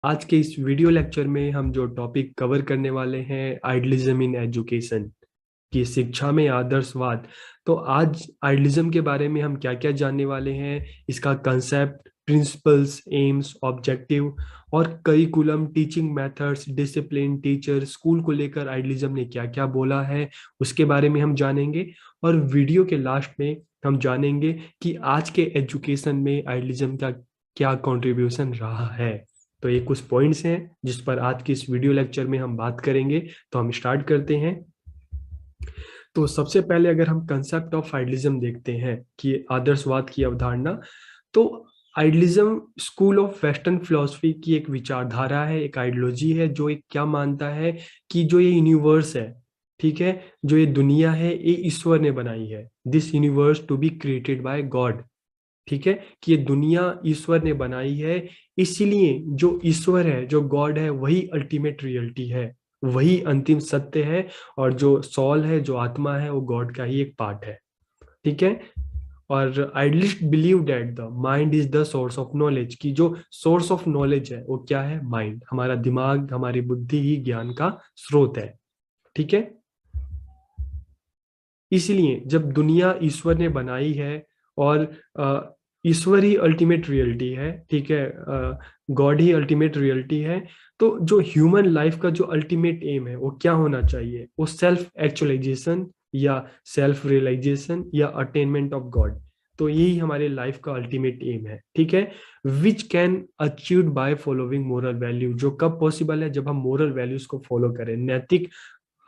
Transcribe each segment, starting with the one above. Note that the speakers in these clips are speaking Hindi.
आज के इस वीडियो लेक्चर में हम जो टॉपिक कवर करने वाले हैं आइडियलिज्म इन एजुकेशन की शिक्षा में आदर्शवाद। तो आज आइडियलिज्म के बारे में हम क्या क्या जानने वाले हैं, इसका कंसेप्ट, प्रिंसिपल्स, एम्स, ऑब्जेक्टिव और curriculum, teaching methods, discipline, teacher, school को लेकर आइडियलिज्म ने क्या क्या बोला है उसके बारे में हम जानेंगे। और वीडियो के लास्ट में हम जानेंगे कि आज के एजुकेशन में आइडियलिज्म का क्या कंट्रीब्यूशन रहा है। तो ये कुछ पॉइंट्स हैं जिस पर आज की इस वीडियो लेक्चर में हम बात करेंगे। तो हम स्टार्ट करते हैं। तो सबसे पहले अगर हम कंसेप्ट ऑफ आइडियलिज्म देखते हैं कि आदर्शवाद की अवधारणा, तो idealism school of western philosophy की एक विचारधारा है, एक आइडियोलॉजी है जो एक क्या मानता है कि जो ये यूनिवर्स है, ठीक है, जो ये दुनिया है, ये ईश्वर ने बनाई है। This universe to be created by God. ठीक है, कि ये दुनिया ईश्वर ने बनाई है, इसीलिए जो ईश्वर है, जो गॉड है, वही अल्टीमेट रियलिटी है, वही अंतिम सत्य है। और जो सॉल है, जो आत्मा है, वो गॉड का ही एक पार्ट है। ठीक है। और idealist believe that the mind is the source of knowledge, की जो सोर्स ऑफ नॉलेज है वो क्या है? माइंड, हमारा दिमाग, हमारी बुद्धि ही ज्ञान का स्रोत है। ठीक है। इसलिए जब दुनिया ईश्वर ने बनाई है और ईश्वर ही अल्टीमेट रियलिटी है, ठीक है, गॉड ही अल्टीमेट रियलिटी है, तो जो ह्यूमन लाइफ का जो अल्टीमेट एम है वो क्या होना चाहिए? वो सेल्फ एक्चुअलाइजेशन या सेल्फ रियलाइजेशन या अटेनमेंट ऑफ गॉड। तो यही हमारे लाइफ का अल्टीमेट एम है। ठीक है। Which can achieved by following moral value, जो कब पॉसिबल है? जब हम मोरल वैल्यूज को फॉलो करें, नैतिक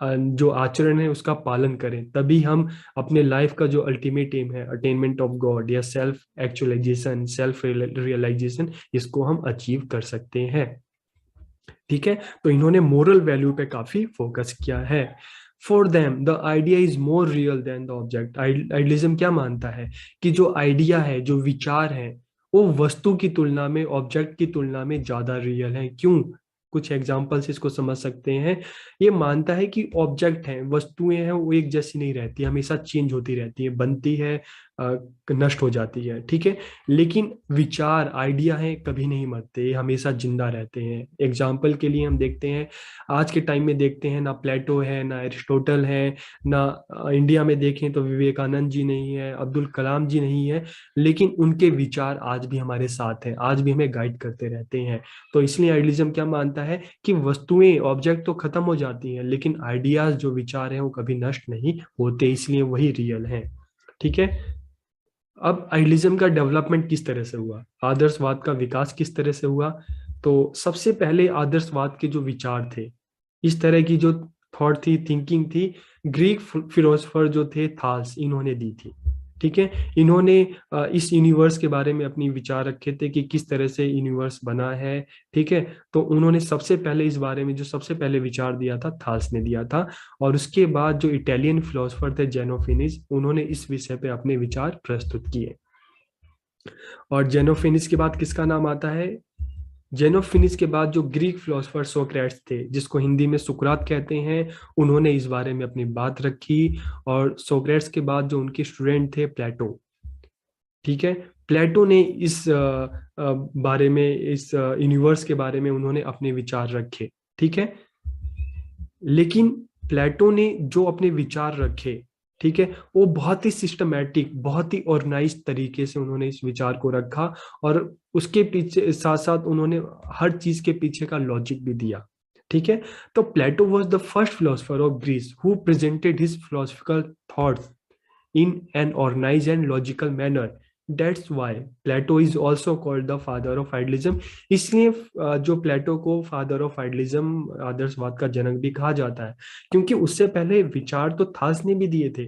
जो आचरण है उसका पालन करें, तभी हम अपने लाइफ का जो अल्टीमेट एम है, अटेनमेंट ऑफ गॉड या सेल्फ एक्चुअलाइजेशन, सेल्फ रियलाइजेशन, इसको हम अचीव कर सकते हैं। ठीक है। तो इन्होंने मोरल वैल्यू पे काफी फोकस किया है। For them the idea is more real than the object. Idealism क्या मानता है कि जो आइडिया है, जो विचार है, वो वस्तु की तुलना में, ऑब्जेक्ट की तुलना में ज्यादा रियल है। क्यों? कुछ एग्जाम्पल से इसको समझ सकते हैं। ये मानता है कि ऑब्जेक्ट हैं, वस्तुएं हैं, वो एक जैसी नहीं रहती, हमेशा चेंज होती रहती है, बनती है, अ, नष्ट हो जाती है। ठीक है। लेकिन विचार, आइडिया है, कभी नहीं मरते, ये हमेशा जिंदा रहते हैं। एग्जाम्पल के लिए हम देखते हैं, आज के टाइम में देखते हैं, ना प्लेटो है, ना एरिस्टोटल है, ना इंडिया में देखें तो विवेकानंद जी नहीं है, अब्दुल कलाम जी नहीं है, लेकिन उनके विचार आज भी हमारे साथ हैं, आज भी हमें गाइड करते रहते हैं। तो इसलिए आइडियलिज्म क्या मानता है कि वस्तुएं, ऑब्जेक्ट तो खत्म हो जाती हैं, लेकिन आइडियाज, जो विचार हैं, वो कभी नष्ट नहीं होते, इसलिए वही रियल हैं। ठीक है। अब आइडियलिज्म का डेवलपमेंट किस तरह से हुआ, आदर्शवाद का विकास किस तरह से हुआ? तो सबसे पहले आदर्शवाद के जो विचार थे, इस तरह की जो थॉट थी, थिंकिंग थी, ग्रीक फिलोसफर जो थे, थाल्स, इन्होंने दी थी। ठीक है। इन्होंने इस यूनिवर्स के बारे में अपनी विचार रखे थे कि किस तरह से यूनिवर्स बना है। ठीक है। तो उन्होंने सबसे पहले इस बारे में जो सबसे पहले विचार दिया था, थाल्स ने दिया था। और उसके बाद जो इटालियन फिलोसफर थे, जेनोफिनिस, उन्होंने इस विषय पे अपने विचार प्रस्तुत किए। और जेनोफिनिस के बाद किसका नाम आता है? जेनोफिनिस के बाद जो ग्रीक फिलोसफर सोक्रेट्स थे, जिसको हिंदी में सुकरात कहते हैं, उन्होंने इस बारे में अपनी बात रखी। और सोक्रेट्स के बाद जो उनके स्टूडेंट थे, प्लेटो। ठीक है। प्लेटो ने इस बारे में, इस यूनिवर्स के बारे में उन्होंने अपने विचार रखे। ठीक है। लेकिन प्लेटो ने जो अपने विचार रखे, ठीक है, वो बहुत ही सिस्टमैटिक, बहुत ही ऑर्गेनाइज तरीके से उन्होंने इस विचार को रखा। और उसके पीछे साथ साथ उन्होंने हर चीज के पीछे का लॉजिक भी दिया। ठीक है। तो Plato was the first philosopher of Greece who presented his philosophical thoughts in an organized and logical manner. That's why Plato is also called the father of idealism. इसलिए जो प्लेटो को फादर ऑफ आइडियलिज्म, आदर्शवाद का जनक भी कहा जाता है, क्योंकि उससे पहले विचार तो थास ने भी दिए थे,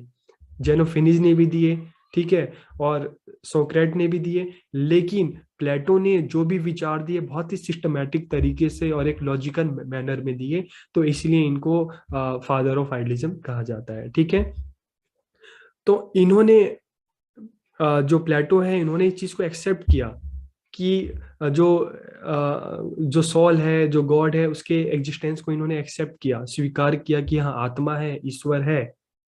जेनोफिनिस ने भी दिए, ठीक है, और सोक्रेट ने भी दिए, लेकिन प्लेटो ने जो भी विचार दिए बहुत ही सिस्टमैटिक तरीके से और एक लॉजिकल मैनर में दिए। तो इसलिए इनको फादर ऑफ आइडियलिज्म कहा जाता है। ठीक है। तो इन्होंने जो प्लेटो है, इन्होंने इस चीज को एक्सेप्ट किया कि जो सॉल है, जो गॉड है, उसके एग्जिस्टेंस को इन्होंने एक्सेप्ट किया, स्वीकार किया कि हाँ, आत्मा है, ईश्वर है।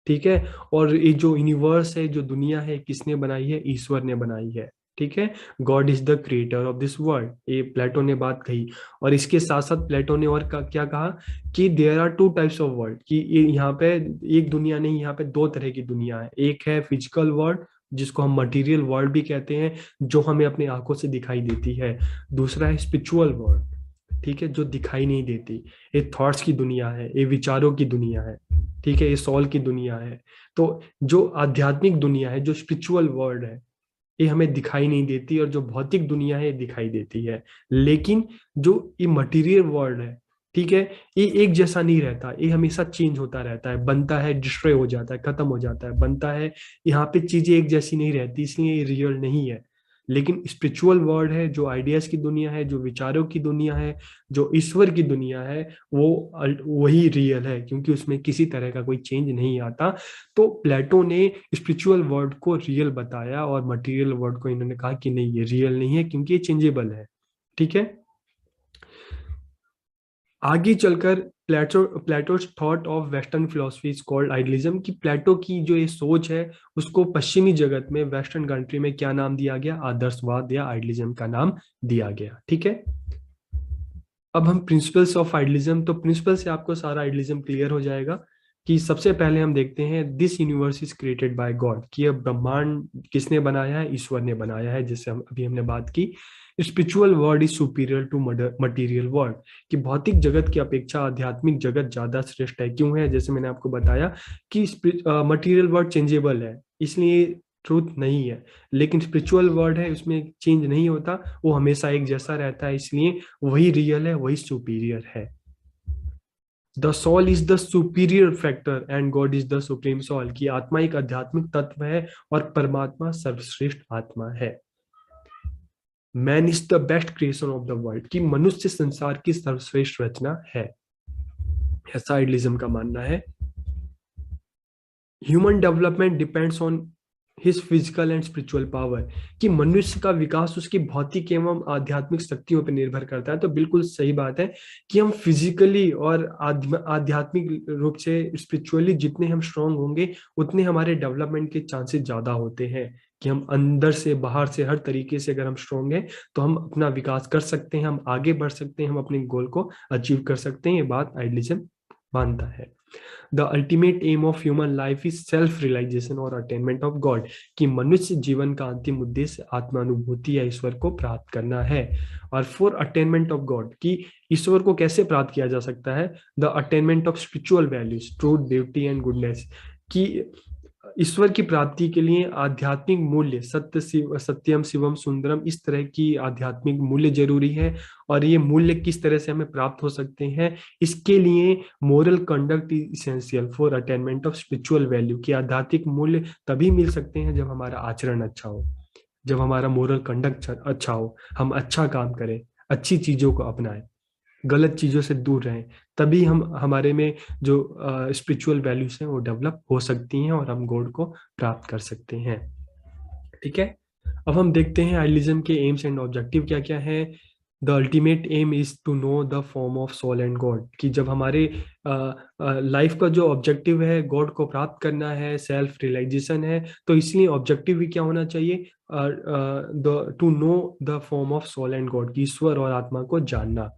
ठीक है। और ये जो यूनिवर्स है, जो दुनिया है, किसने बनाई है? ईश्वर ने बनाई है। ठीक है। God is the creator of this world, ये प्लेटो ने बात कही। और इसके साथ साथ प्लेटो ने और क्या कहा कि there are two types of world, कि यहाँ पे एक दुनिया नहीं, यहाँ पे दो तरह की दुनिया है। एक है फिजिकल वर्ल्ड, जिसको हम मटेरियल वर्ल्ड भी कहते हैं, जो हमें अपनी आंखों से दिखाई देती है। दूसरा है स्पिरिचुअल वर्ल्ड, ठीक है, जो दिखाई नहीं देती। ये थॉट्स की दुनिया है, ये विचारों की दुनिया है, ठीक है, ये सॉल की दुनिया है। तो जो आध्यात्मिक दुनिया है, जो स्पिरिचुअल वर्ल्ड है, ये हमें दिखाई नहीं देती, और जो भौतिक दुनिया है ये दिखाई देती है। लेकिन जो ये मटेरियल वर्ल्ड है, ठीक है, ये एक जैसा नहीं रहता, ये हमेशा चेंज होता रहता है, बनता है, डिस्ट्रॉय हो जाता है, खत्म हो जाता है, बनता है। यहाँ पे चीजें एक जैसी नहीं रहती, इसलिए ये रियल नहीं है। लेकिन स्पिरिचुअल वर्ल्ड है, जो आइडियाज की दुनिया है, जो विचारों की दुनिया है, जो ईश्वर की दुनिया है, वो वही रियल है, क्योंकि उसमें किसी तरह का कोई चेंज नहीं आता। तो प्लेटो ने स्पिरिचुअल वर्ल्ड को रियल बताया, और मटेरियल वर्ल्ड को इन्होंने कहा कि नहीं, ये रियल नहीं है, क्योंकि ये चेंजेबल है, ठीक है। आगे चलकर Plato's thought of western philosophy is called idealism, कि प्लेटो की जो ये सोच है, उसको पश्चिमी जगत में, वेस्टर्न कंट्री में क्या नाम दिया गया? आदर्शवाद या आइडियलिज्म का नाम दिया गया, ठीक है। अब हम प्रिंसिपल्स ऑफ आइडियलिज्म, तो प्रिंसिपल से आपको सारा आइडियलिज्म क्लियर हो जाएगा। कि सबसे पहले हम देखते हैं this universe is created by God, कि यह ब्रह्मांड किसने बनाया है? ईश्वर ने बनाया है, जिससे हम अभी हमने बात की। Spiritual world is superior to material world, कि भौतिक जगत की अपेक्षा आध्यात्मिक जगत ज्यादा श्रेष्ठ है। क्यों है? जैसे मैंने आपको बताया कि मटीरियल वर्ल्ड चेंजेबल है, इसलिए ट्रूथ नहीं है। लेकिन स्पिरिचुअल वर्ल्ड है, उसमें चेंज नहीं होता, वो हमेशा एक जैसा रहता है, इसलिए वही रियल है, वही सुपीरियर है। The soul is the superior factor and God is the supreme soul, की आत्मा एक आध्यात्मिक तत्व है और परमात्मा सर्वश्रेष्ठ आत्मा है। Man is the best creation of the world, की मनुष्य संसार की सर्वश्रेष्ठ रचना है, ऐसा आइडियलिज्म का मानना है। Human development depends on his physical and spiritual power, कि मनुष्य का विकास उसकी भौतिक एवं आध्यात्मिक शक्तियों पर निर्भर करता है। तो बिल्कुल सही बात है कि हम फिजिकली और आध्यात्मिक रूप से, स्पिरिचुअली जितने हम स्ट्रांग होंगे, उतने हमारे डेवलपमेंट के चांसेस ज्यादा होते हैं। कि हम अंदर से बाहर से हर तरीके से अगर हम स्ट्रांग हैं, तो हम अपना विकास कर सकते हैं, हम आगे बढ़ सकते हैं, हम अपने गोल को अचीव कर सकते हैं। ये बात आइडियलिज्म मानता है। The ultimate aim of human life is self realisation और अटेनमेंट ऑफ गॉड, कि मनुष्य जीवन का अंतिम उद्देश्य आत्मानुभूति या ईश्वर को प्राप्त करना है। और फॉर अटेनमेंट ऑफ गॉड, कि ईश्वर को कैसे प्राप्त किया जा सकता है? The attainment of spiritual values, truth, beauty and goodness, कि ईश्वर की प्राप्ति के लिए आध्यात्मिक मूल्य, सत्य सत्यम शिवम सुंदरम, इस तरह की आध्यात्मिक मूल्य जरूरी है। और ये मूल्य किस तरह से हमें प्राप्त हो सकते हैं? इसके लिए moral conduct is essential for attainment of spiritual value, की आध्यात्मिक मूल्य तभी मिल सकते हैं जब हमारा आचरण अच्छा हो, जब हमारा मोरल कंडक्ट अच्छा हो, हम अच्छा काम करें, अच्छी चीजों को अपनाएं, गलत चीजों से दूर रहें। तभी हम हमारे में जो स्पिरिचुअल वैल्यूज हैं वो डेवलप हो सकती हैं, और हम गॉड को प्राप्त कर सकते हैं, ठीक है। अब हम देखते हैं आइडियलिज्म के एम्स एंड ऑब्जेक्टिव क्या क्या है। The ultimate aim is to know the form of soul and God, कि जब हमारे लाइफ का जो ऑब्जेक्टिव है गॉड को प्राप्त करना है, सेल्फ रियलाइजेशन है, तो इसलिए ऑब्जेक्टिव भी क्या होना चाहिए? To know the form of soul and God, की ईश्वर और आत्मा को जानना।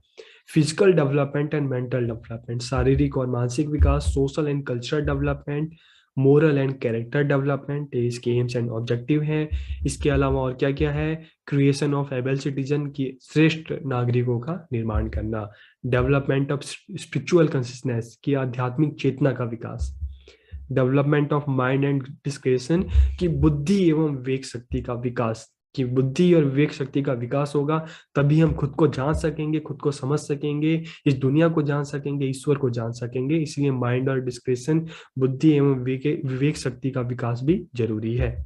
Physical development and mental development, शारीरिक और मानसिक विकास, social and cultural development, moral and character development, इसके एम्स एंड ऑब्जेक्टिव हैं। इसके अलावा और क्या क्या है? क्रिएशन ऑफ एबल सिटीजन, की श्रेष्ठ नागरिकों का निर्माण करना। डेवलपमेंट ऑफ स्पिरिचुअल कंसिस्टेंस, की आध्यात्मिक चेतना का विकास। Development of mind and description, की बुद्धि एवं विवेक शक्ति का विकास, कि बुद्धि और विवेक शक्ति का विकास होगा, तभी हम खुद को जान सकेंगे, खुद को समझ सकेंगे, इस दुनिया को जान सकेंगे, ईश्वर को जान सकेंगे। इसलिए माइंड और डिस्क्रिप्शन, बुद्धि एवं विवेक शक्ति का विकास भी जरूरी है।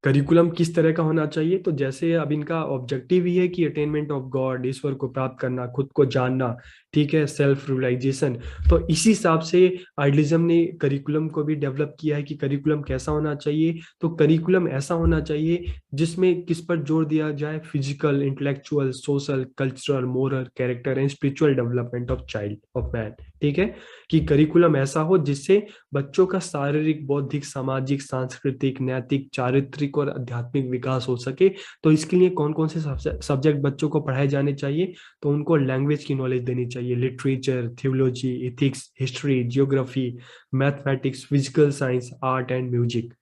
करिकुलम किस तरह का होना चाहिए? तो जैसे अब इनका ऑब्जेक्टिव ही है कि अटेनमेंट ऑफ गॉड, ईश्वर को प्राप्त करना, खुद को जानना, ठीक है, सेल्फ रियलाइजेशन। तो इसी हिसाब से आइडियलिज्म ने करिकुलम को भी डेवलप किया है कि करिकुलम कैसा होना चाहिए। तो करिकुलम ऐसा होना चाहिए जिसमें किस पर जोर दिया जाए? Physical, intellectual, social, cultural, moral, character and spiritual development of child, of man, ठीक है। कि करिकुलम ऐसा हो जिससे बच्चों का शारीरिक, बौद्धिक, सामाजिक, सांस्कृतिक, नैतिक, चारित्रिक शारीरिक और आध्यात्मिक विकास हो सके। तो इसके लिए कौन कौन से सब्जेक्ट बच्चों को पढ़ाए जाने चाहिए? तो उनको लैंग्वेज की नॉलेज देनी चाहिए, literature, theology, ethics, history, geography, mathematics, physical science, art and music.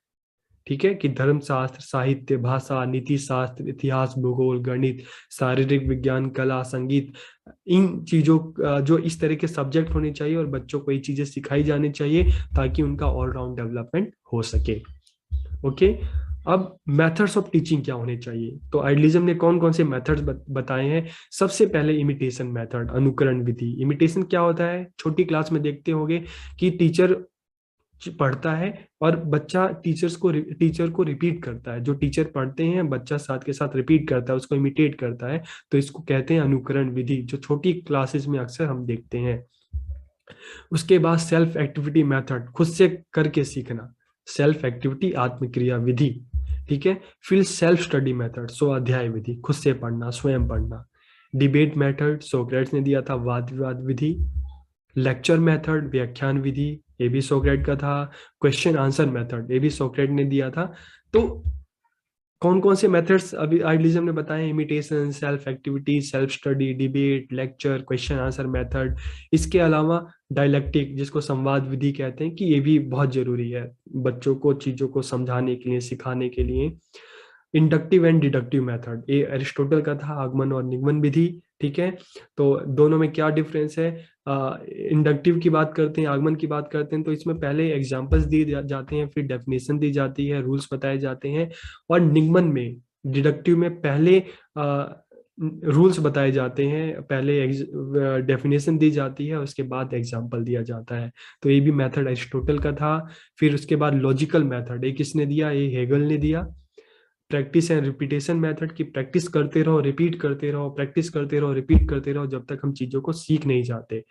ठीक है, कि धर्मशास्त्र, साहित्य, भाषा, नीति शास्त्र, इतिहास, भूगोल, गणित, शारीरिक विज्ञान, कला, संगीत, इन चीजों जो इस तरह के सब्जेक्ट होने चाहिए और बच्चों को ये चीजें सिखाई जानी चाहिए ताकि उनका ऑलराउंड डेवलपमेंट हो सके। ओके, अब मेथड्स ऑफ टीचिंग क्या होने चाहिए? तो आइडियलिज्म ने कौन कौन से मेथड्स बताए हैं? सबसे पहले इमिटेशन मेथड, अनुकरण विधि। इमिटेशन क्या होता है? छोटी क्लास में देखते होंगे कि टीचर पढ़ता है और बच्चा टीचर को रिपीट करता है। जो टीचर पढ़ते हैं बच्चा साथ के साथ रिपीट करता है, उसको इमिटेट करता है। तो इसको कहते हैं अनुकरण विधि, जो छोटी क्लासेस में अक्सर हम देखते हैं। उसके बाद सेल्फ एक्टिविटी मेथड, खुद से करके सीखना, सेल्फ एक्टिविटी, आत्मक्रिया विधि। ठीक है, फिर सेल्फ स्टडी मेथड, स्वाध्याय विधि, खुद से पढ़ना, स्वयं पढ़ना। डिबेट मेथड, सोक्रेट्स ने दिया था, वाद विवाद विधि। लेक्चर मेथड, व्याख्यान विधि, ये भी सोक्रेट का था। क्वेश्चन आंसर मेथड, ये भी सोक्रेट ने दिया था। तो कौन कौन से मेथड्स अभी आइडियलिज्म ने बताए? Imitation, self activity, self study, debate, lecture, question answer method. इसके अलावा डायलेक्टिक, जिसको संवाद विधि कहते हैं, कि ये भी बहुत जरूरी है बच्चों को चीजों को समझाने के लिए, सिखाने के लिए। इंडक्टिव एंड डिडक्टिव मेथड, ये अरिस्टोटल का था, आगमन और निगमन विधि। ठीक है, तो दोनों में क्या डिफरेंस है? इंडक्टिव की बात करते हैं, आगमन की बात करते हैं, तो इसमें पहले एग्जाम्पल्स दिए जाते हैं, फिर डेफिनेशन दी जाती है, रूल्स बताए जाते हैं। और निगमन में, डिडक्टिव में, पहले रूल्स बताए जाते हैं, पहले डेफिनेशन दी जाती है, उसके बाद एग्जाम्पल दिया जाता है। तो ये भी मेथड अरिस्टोटल का था। फिर उसके बाद लॉजिकल मेथड, ये किसने दिया? ये हेगल ने दिया। प्रैक्टिस एंड रिपीटेशन मेथड, की प्रैक्टिस करते रहो, रिपीट करते रहो, प्रैक्टिस करते रहो, रिपीट करते रहो, जब तक हम चीजों को सीख नहीं जाते।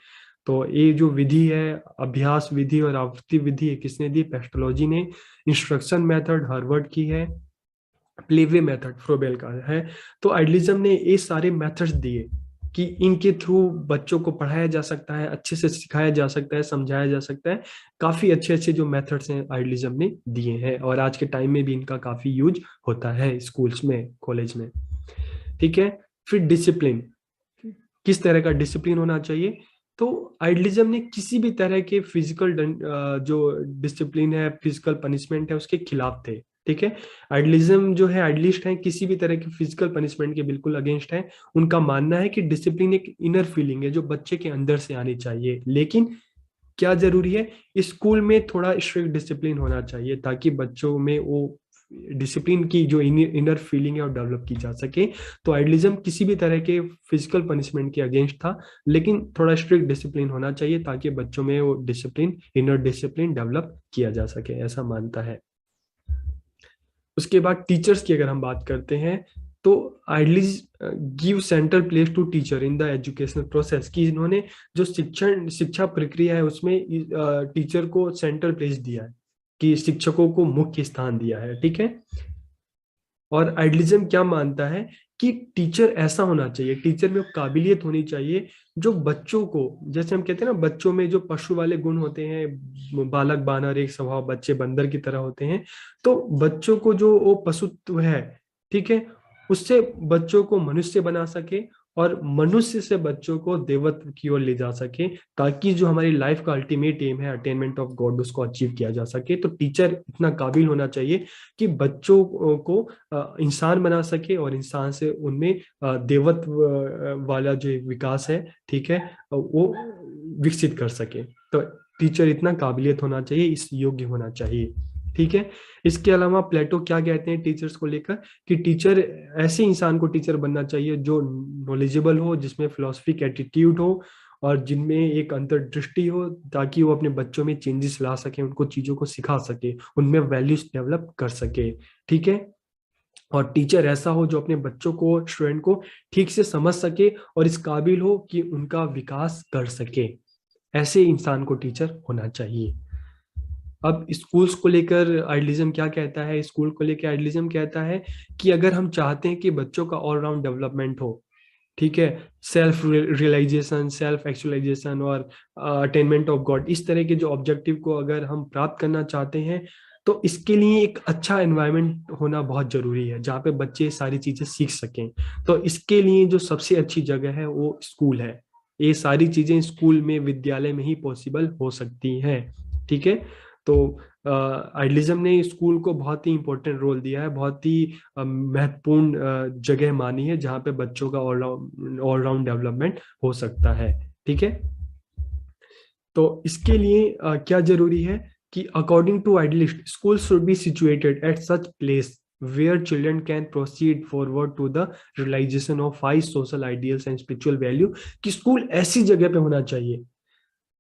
तो ये जो विधि है, अभ्यास विधि और आवृत्ति विधि, है किसने दी? पेस्टोलॉजी ने। इंस्ट्रक्शन मेथड हार्वर्ड की है। प्लेवे मेथड फ्रोबेल का है। तो आइडियलिज्म ने ये सारे मेथड्स दिए कि इनके थ्रू बच्चों को पढ़ाया जा सकता है, अच्छे से सिखाया जा सकता है, समझाया जा सकता है। काफी अच्छे अच्छे जो मेथड्स हैं आइडियलिज्म ने दिए हैं, और आज के टाइम में भी इनका काफी यूज होता है स्कूल्स में, कॉलेज में। ठीक है, फिर डिसिप्लिन, किस तरह का डिसिप्लिन होना चाहिए? तो आइडियलिज्म ने किसी भी तरह के फिजिकल जो डिसिप्लिन है, फिजिकल पनिशमेंट है, उसके खिलाफ थे। ठीक है, आइडियलिज्म जो है, आइडियलिस्ट है, किसी भी तरह की फिजिकल पनिशमेंट के बिल्कुल अगेंस्ट है। उनका मानना है कि डिसिप्लिन एक इनर फीलिंग है जो बच्चे के अंदर से आनी चाहिए। लेकिन क्या जरूरी है? स्कूल में थोड़ा स्ट्रिक्ट डिसिप्लिन होना चाहिए ताकि बच्चों में वो डिसिप्लिन की जो इनर फीलिंग है वो डेवलप की जा सके। तो आइडियलिज्म किसी भी तरह के फिजिकल पनिशमेंट के अगेंस्ट था, लेकिन थोड़ा स्ट्रिक्ट डिसिप्लिन होना चाहिए ताकि बच्चों में वो डिसिप्लिन, इनर डिसिप्लिन डेवलप किया जा सके, ऐसा मानता है। उसके बाद टीचर्स की अगर हम बात करते हैं, तो idealists give central place to teacher in the educational process, कि इन्होंने जो शिक्षा प्रक्रिया है उसमें टीचर को सेंट्रल प्लेस दिया है, कि शिक्षकों को मुख्य स्थान दिया है। ठीक है, और आइडियलिज्म क्या मानता है कि टीचर ऐसा होना चाहिए, टीचर में काबिलियत होनी चाहिए जो बच्चों को, जैसे हम कहते हैं ना, बच्चों में जो पशु वाले गुण होते हैं, बालक बानर एक स्वभाव, बच्चे बंदर की तरह होते हैं। तो बच्चों को जो वो पशुत्व है, ठीक है, उससे बच्चों को मनुष्य बना सके और मनुष्य से बच्चों को देवत्व की ओर ले जा सके, ताकि जो हमारी लाइफ का अल्टीमेट एम है, अटेनमेंट ऑफ गॉड, उसको अचीव किया जा सके। तो टीचर इतना काबिल होना चाहिए कि बच्चों को इंसान बना सके और इंसान से उनमें देवत्व वाला जो विकास है, ठीक है, वो विकसित कर सके। तो टीचर इतना काबिलियत होना चाहिए, इस योग्य होना चाहिए। ठीक है, इसके अलावा प्लेटो क्या कहते हैं टीचर्स को लेकर, कि टीचर, ऐसे इंसान को टीचर बनना चाहिए जो नॉलेजेबल हो, जिसमें फिलोसफिक एटीट्यूड हो और जिनमें एक अंतर्दृष्टि हो, ताकि वो अपने बच्चों में चेंजेस ला सके, उनको चीजों को सिखा सके, उनमें वैल्यूज डेवलप कर सके। ठीक है, और टीचर ऐसा हो जो अपने बच्चों को, स्टूडेंट को ठीक से समझ सके और इस काबिल हो कि उनका विकास कर सके। ऐसे इंसान को टीचर होना चाहिए। अब स्कूल्स को लेकर आइडियलिज्म क्या कहता है? स्कूल को लेकर आइडियलिज्म कहता है कि अगर हम चाहते हैं कि बच्चों का ऑलराउंड डेवलपमेंट हो, ठीक है, सेल्फ रियलाइजेशन, सेल्फ एक्चुअलाइजेशन और अटेनमेंट ऑफ गॉड, इस तरह के जो ऑब्जेक्टिव को अगर हम प्राप्त करना चाहते हैं, तो इसके लिए एक अच्छा एनवायरनमेंट होना बहुत जरूरी है जहाँ पे बच्चे सारी चीजें सीख सकें। तो इसके लिए जो सबसे अच्छी जगह है वो स्कूल है। ये सारी चीजें स्कूल में, विद्यालय में ही पॉसिबल हो सकती हैं। ठीक है। तो आइडियलिज्म ने स्कूल को बहुत ही इंपॉर्टेंट रोल दिया है, बहुत ही महत्वपूर्ण जगह मानी है जहाँ पे बच्चों का ऑलराउंड डेवलपमेंट हो सकता है। ठीक है। तो इसके लिए क्या जरूरी है कि according to idealist school should be situated at such place where children can proceed forward to the realization of high social ideals and spiritual value। कि स्कूल ऐसी जगह पे होना चाहिए,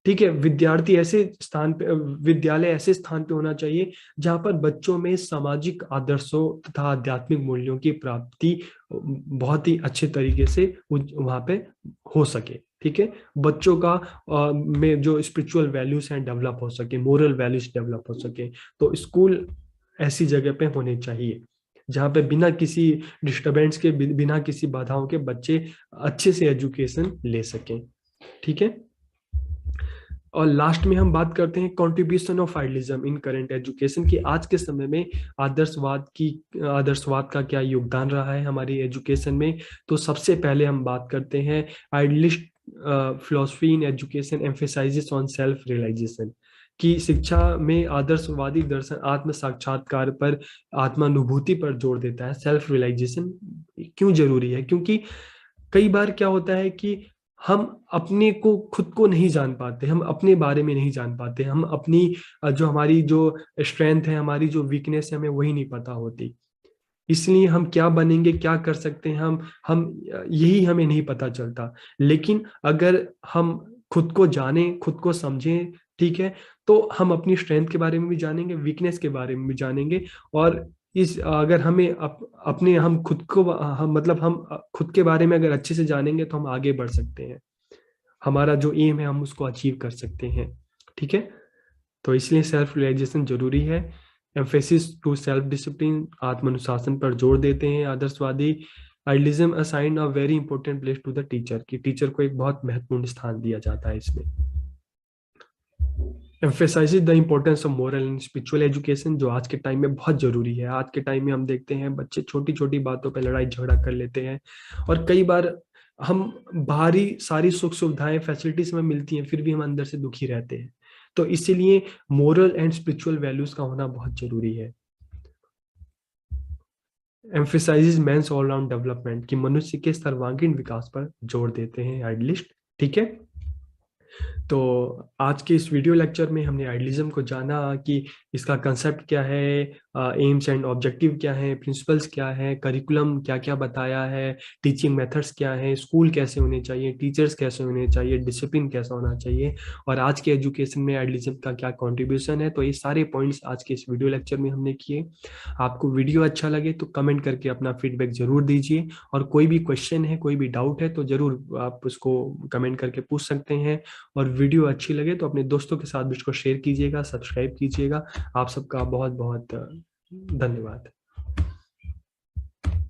ठीक है, विद्यार्थी ऐसे स्थान पे, विद्यालय ऐसे स्थान पे होना चाहिए जहां पर बच्चों में सामाजिक आदर्शों तथा आध्यात्मिक मूल्यों की प्राप्ति बहुत ही अच्छे तरीके से वहां पे हो सके। ठीक है। बच्चों का में जो स्पिरिचुअल वैल्यूज हैं डेवलप हो सके, मोरल वैल्यूज डेवलप हो सके। तो स्कूल ऐसी जगह पे होने चाहिए जहाँ पे बिना किसी डिस्टरबेंस के, बिना किसी बाधाओं के बच्चे अच्छे से एजुकेशन ले सकें। ठीक है। और लास्ट में हम बात करते हैं contribution of idealism in current education की आज के समय में आदर्शवाद का क्या योगदान रहा है हमारी एजुकेशन में। तो सबसे पहले हम बात करते हैं idealist philosophy in education emphasises on self realisation. की शिक्षा में आदर्शवादी दर्शन आत्म साक्षात्कार पर, आत्मानुभूति पर जोर देता है। सेल्फ रियलाइजेशन क्यों जरूरी है? क्योंकि कई बार क्या होता है कि हम अपने को, खुद को नहीं जान पाते, हम अपने बारे में नहीं जान पाते, हम अपनी जो हमारी जो स्ट्रेंथ है, हमारी जो वीकनेस है, हमें वही नहीं पता होती। इसलिए हम क्या बनेंगे, क्या कर सकते हैं, हम यही हमें नहीं पता चलता। लेकिन अगर हम खुद को जाने, खुद को समझें, ठीक है, तो हम अपनी स्ट्रेंथ के बारे में भी जानेंगे, वीकनेस के बारे में भी जानेंगे। और इस अगर हमें अपने, हम खुद को, हम मतलब हम खुद के बारे में अगर अच्छे से जानेंगे तो हम आगे बढ़ सकते हैं, हमारा जो एम है हम उसको अचीव कर सकते हैं। ठीक है। तो इसलिए सेल्फ रियलाइजेशन जरूरी है। एम्फेसिस टू सेल्फ डिसिप्लिन, आत्मानुशासन पर जोर देते हैं आदर्शवादी। Idealism assign a very important place to the teacher, कि टीचर को एक बहुत महत्वपूर्ण स्थान दिया जाता है इसमें। Emphasise the importance of moral and spiritual education, जो आज के टाइम में बहुत जरूरी है। आज के टाइम में हम देखते हैं बच्चे छोटी छोटी बातों पर लड़ाई झगड़ा कर लेते हैं, और कई बार हम बाहरी सारी सुख सुविधाएं, फैसिलिटीज में मिलती हैं, फिर भी हम अंदर से दुखी रहते हैं। तो इसीलिए मोरल एंड स्पिरिचुअल वैल्यूज का होना बहुत जरूरी है। एम्फेसाइज मेंस ऑलराउंड डेवलपमेंट, कि मनुष्य के सर्वांगीण विकास पर जोर देते हैं आइडियलिस्ट। ठीक है। तो आज के इस वीडियो लेक्चर में हमने आइडियलिज्म को जाना कि इसका कंसेप्ट क्या है, एम्स एंड ऑब्जेक्टिव क्या है, प्रिंसिपल्स क्या है, करिकुलम क्या क्या बताया है, टीचिंग मेथड्स क्या है, स्कूल कैसे होने चाहिए, टीचर्स कैसे होने चाहिए, डिसिप्लिन कैसा होना चाहिए, और आज के एजुकेशन में आइडियलिज्म का क्या कंट्रीब्यूशन है। तो ये सारे पॉइंट्स आज के इस वीडियो लेक्चर में हमने किए। आपको वीडियो अच्छा लगे तो कमेंट करके अपना फीडबैक जरूर दीजिए, और कोई भी क्वेश्चन है, कोई भी डाउट है तो जरूर आप उसको कमेंट करके पूछ सकते हैं। और वीडियो अच्छी लगे तो अपने दोस्तों के साथ भी इसको शेयर कीजिएगा, सब्सक्राइब कीजिएगा। आप सबका बहुत बहुत धन्यवाद।